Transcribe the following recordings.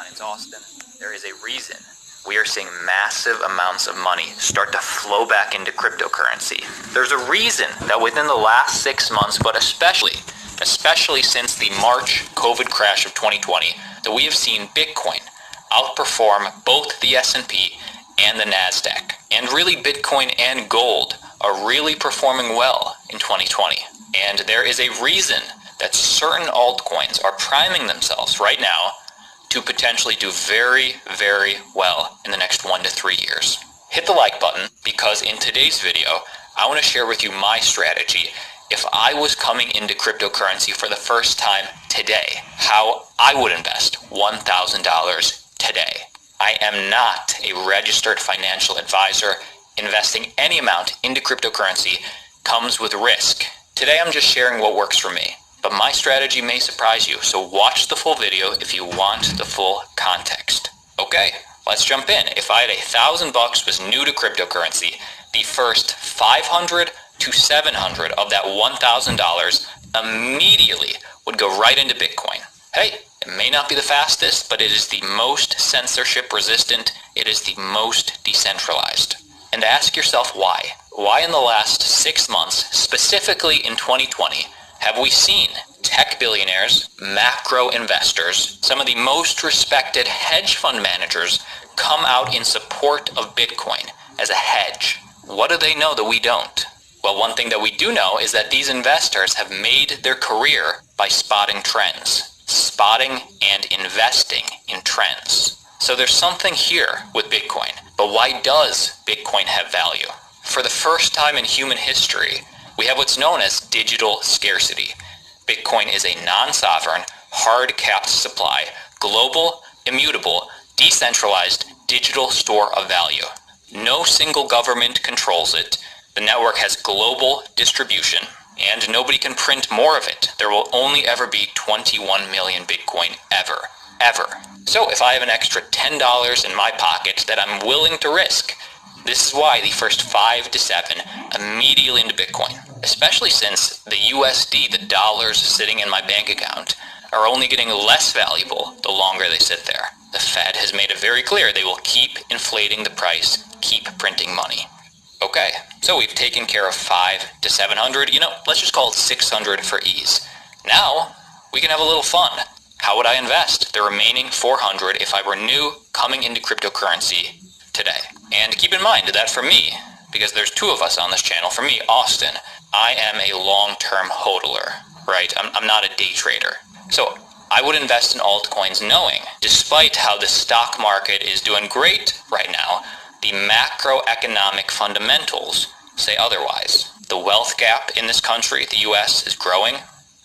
It's Austin. There is a reason we are seeing massive amounts of money start to flow back into cryptocurrency. There's a reason that within the last 6 months, but especially since the March COVID crash of 2020, that we have seen Bitcoin outperform both the S&P and the NASDAQ. And really Bitcoin and gold are really performing well in 2020. And there is a reason that certain altcoins are priming themselves right now to potentially do very, very well in the next 1 to 3 years. Hit the like button because in today's video, I want to share with you my strategy if I was coming into cryptocurrency for the first time today, how I would invest $1,000 today. I am not a registered financial advisor. Investing any amount into cryptocurrency comes with risk. Today I'm just sharing what works for me. But my strategy may surprise you, so watch the full video if you want the full context. Okay, let's jump in. If I had $1,000 was new to cryptocurrency, the first 500 to 700 of that $1,000 immediately would go right into Bitcoin. Hey, it may not be the fastest, but it is the most censorship resistant. It is the most decentralized. And ask yourself why. Why in the last 6 months, specifically in 2020, have we seen tech billionaires, macro investors, some of the most respected hedge fund managers come out in support of Bitcoin as a hedge? What do they know that we don't? Well, one thing that we do know is that these investors have made their career by spotting trends, spotting and investing in trends. So there's something here with Bitcoin. But why does Bitcoin have value? For the first time in human history, we have what's known as digital scarcity. Bitcoin is a non-sovereign, hard-capped supply, global, immutable, decentralized digital store of value. No single government controls it. The network has global distribution, and nobody can print more of it. There will only ever be 21 million Bitcoin ever. So if I have an extra $10 in my pocket that I'm willing to risk, this is why the first 5 to 7 immediately into Bitcoin, especially since the USD, the dollars sitting in my bank account, are only getting less valuable the longer they sit there. The Fed has made it very clear they will keep inflating the price, keep printing money. Okay, so we've taken care of 5 to 700, let's just call it 600 for ease. Now, we can have a little fun. How would I invest the remaining 400 if I were new coming into cryptocurrency today? And keep in mind that for me, because there's 2 of us on this channel, for me, Austin, I am a long-term hodler, right? I'm not a day trader. So I would invest in altcoins knowing, despite how the stock market is doing great right now, the macroeconomic fundamentals say otherwise. The wealth gap in this country, the US, is growing.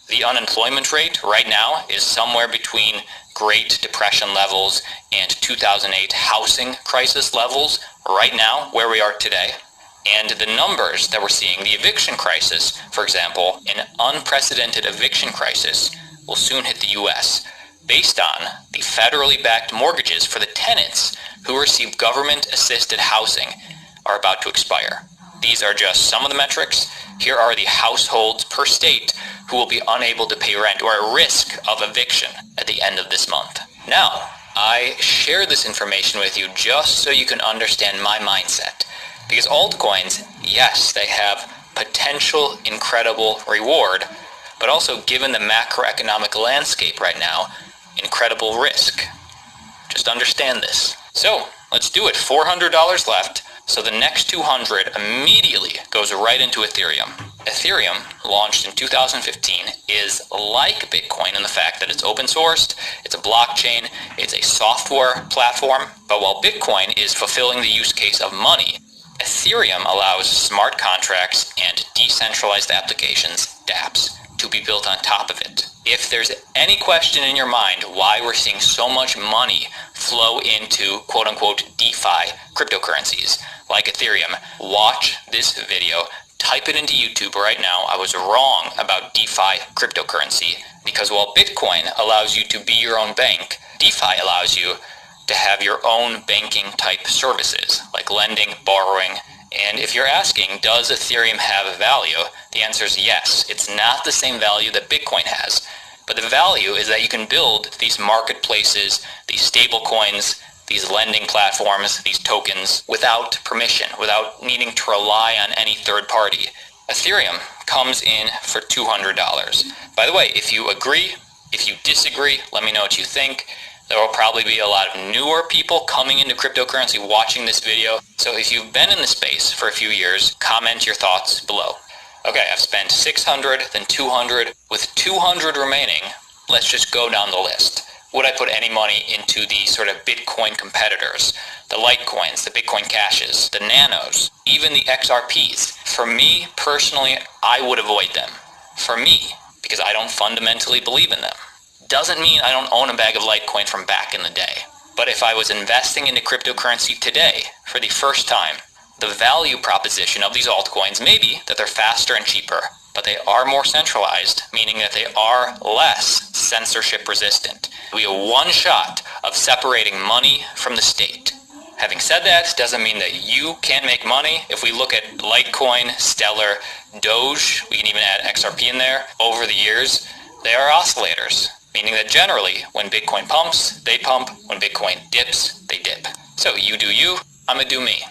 The unemployment rate right now is somewhere between Great Depression levels and 2008 housing crisis levels right now, where we are today. And the numbers that we're seeing, the eviction crisis, for example, an unprecedented eviction crisis will soon hit the US based on the federally backed mortgages for the tenants who receive government-assisted housing are about to expire. These are just some of the metrics. Here are the households per state who will be unable to pay rent or at risk of eviction at the end of this month. Now, I share this information with you just so you can understand my mindset. Because altcoins, yes, they have potential incredible reward, but also given the macroeconomic landscape right now, incredible risk. Just understand this. So, let's do it. $400 left. So the next 200 immediately goes right into Ethereum. Ethereum, launched in 2015, is like Bitcoin in the fact that it's open sourced, it's a blockchain, it's a software platform, but while Bitcoin is fulfilling the use case of money, Ethereum allows smart contracts and decentralized applications, dApps, to be built on top of it. If there's any question in your mind why we're seeing so much money flow into quote-unquote DeFi cryptocurrencies like Ethereum, watch this video. Type it into YouTube right now. I was wrong about DeFi cryptocurrency because while Bitcoin allows you to be your own bank, DeFi allows you to have your own banking type services like lending, borrowing. And if you're asking, does Ethereum have value? The answer is yes. It's not the same value that Bitcoin has, But the value is that you can build these marketplaces, these stable coins, these lending platforms, these tokens, without permission, without needing to rely on any third party. Ethereum comes in for $200. By the way, if you agree, if you disagree, let me know what you think. There will probably be a lot of newer people coming into cryptocurrency watching this video. So if you've been in the space for a few years, comment your thoughts below. Okay, I've spent 600, then 200. With 200 remaining, let's just go down the list. Would I put any money into the sort of Bitcoin competitors, the Litecoins, the Bitcoin Cashes, the Nanos, even the XRPs? For me, personally, I would avoid them. For me, because I don't fundamentally believe in them. Doesn't mean I don't own a bag of Litecoin from back in the day. But if I was investing into cryptocurrency today, for the first time, the value proposition of these altcoins may be that they're faster and cheaper, but they are more centralized, meaning that they are less censorship resistant. We have one shot of separating money from the state. Having said that, doesn't mean that you can't make money. If we look at Litecoin, Stellar, Doge, we can even add XRP in there, over the years, they are oscillators, meaning that generally, when Bitcoin pumps, they pump. When Bitcoin dips, they dip. So you do you, I'ma do me.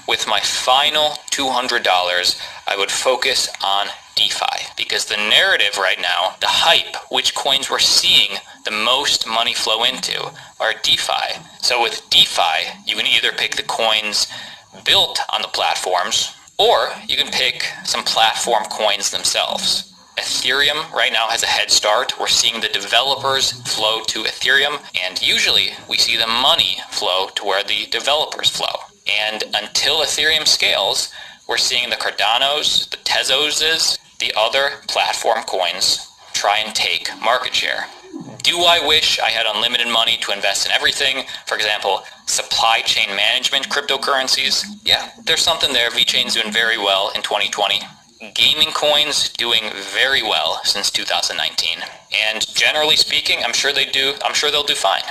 With my final $200, I would focus on DeFi, because the narrative right now, the hype, which coins we're seeing the most money flow into are DeFi. So with DeFi, you can either pick the coins built on the platforms, or you can pick some platform coins themselves. Ethereum right now has a head start. We're seeing the developers flow to Ethereum, and usually we see the money flow to where the developers flow. And until Ethereum scales, we're seeing the Cardanos, the Tezoses, the other platform coins try and take market share. Do I wish I had unlimited money to invest in everything? For example, supply chain management cryptocurrencies? Yeah, there's something there. VeChain's doing very well in 2020. Gaming coins doing very well since 2019. And generally speaking, I'm sure they'll do fine.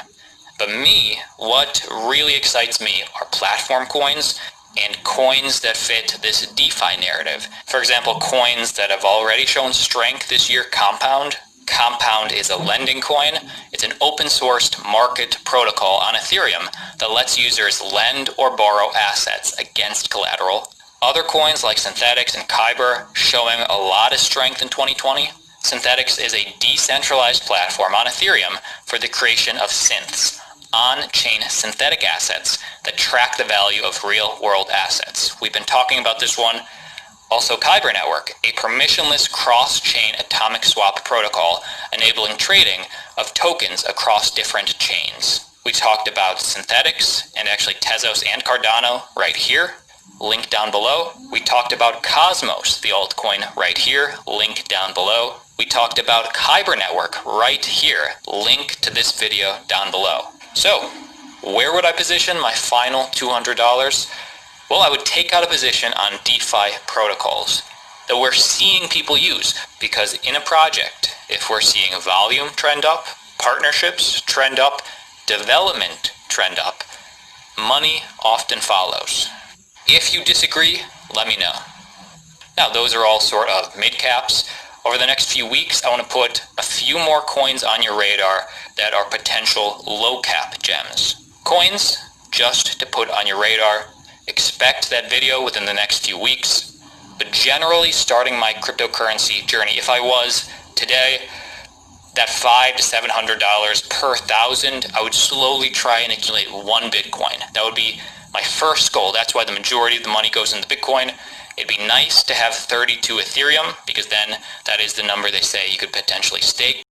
But me, what really excites me are platform coins and coins that fit this DeFi narrative. For example, coins that have already shown strength this year, Compound. Compound is a lending coin. It's an open-sourced market protocol on Ethereum that lets users lend or borrow assets against collateral. Other coins like Synthetics and Kyber showing a lot of strength in 2020. Synthetics is a decentralized platform on Ethereum for the creation of synths, on-chain synthetic assets that track the value of real-world assets. We've been talking about this one. Also, Kyber Network, a permissionless cross-chain atomic swap protocol enabling trading of tokens across different chains. We talked about Synthetics and actually Tezos and Cardano right here, link down below. We talked about Cosmos, the altcoin right here, link down below. We talked about Kyber Network right here, link to this video down below. So, where would I position my final $200? Well, I would take out a position on DeFi protocols that we're seeing people use, because in a project, if we're seeing volume trend up, partnerships trend up, development trend up, money often follows. If you disagree, let me know. Now, those are all sort of mid-caps. Over the next few weeks, I want to put a few more coins on your radar that are potential low-cap gems. Coins, just to put on your radar. Expect that video within the next few weeks. But generally, starting my cryptocurrency journey, if I was today, that $500 to $700 per thousand, I would slowly try and accumulate one Bitcoin. That would be my first goal. That's why the majority of the money goes into Bitcoin. It'd be nice to have 32 Ethereum, because then that is the number they say you could potentially stake.